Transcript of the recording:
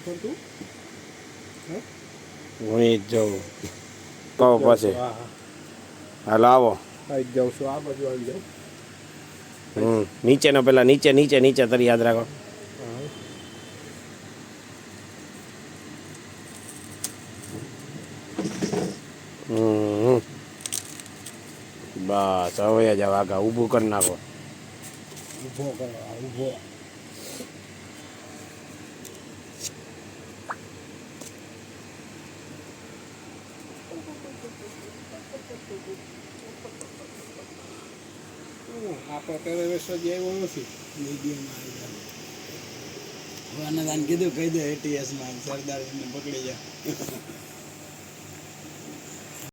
હું જ જાઉં કહો પછી હાલો આવો આવી જાઉં છું આ બાજુ આવી જાઉં નીચેનો પેલા નીચે નીચે નીચે તરી યાદ રાખો બસ હવે જાવ આગા ઊભું કરી નાખો ઊભો કરવા ઊભો આપણે ટેરેવેસ્ટર જે આવ્યો નથી મીડિયમમાં આવી જાય અન્નદાન કીધું કહી દે એટીએસમાં સરદારને પકડી જાય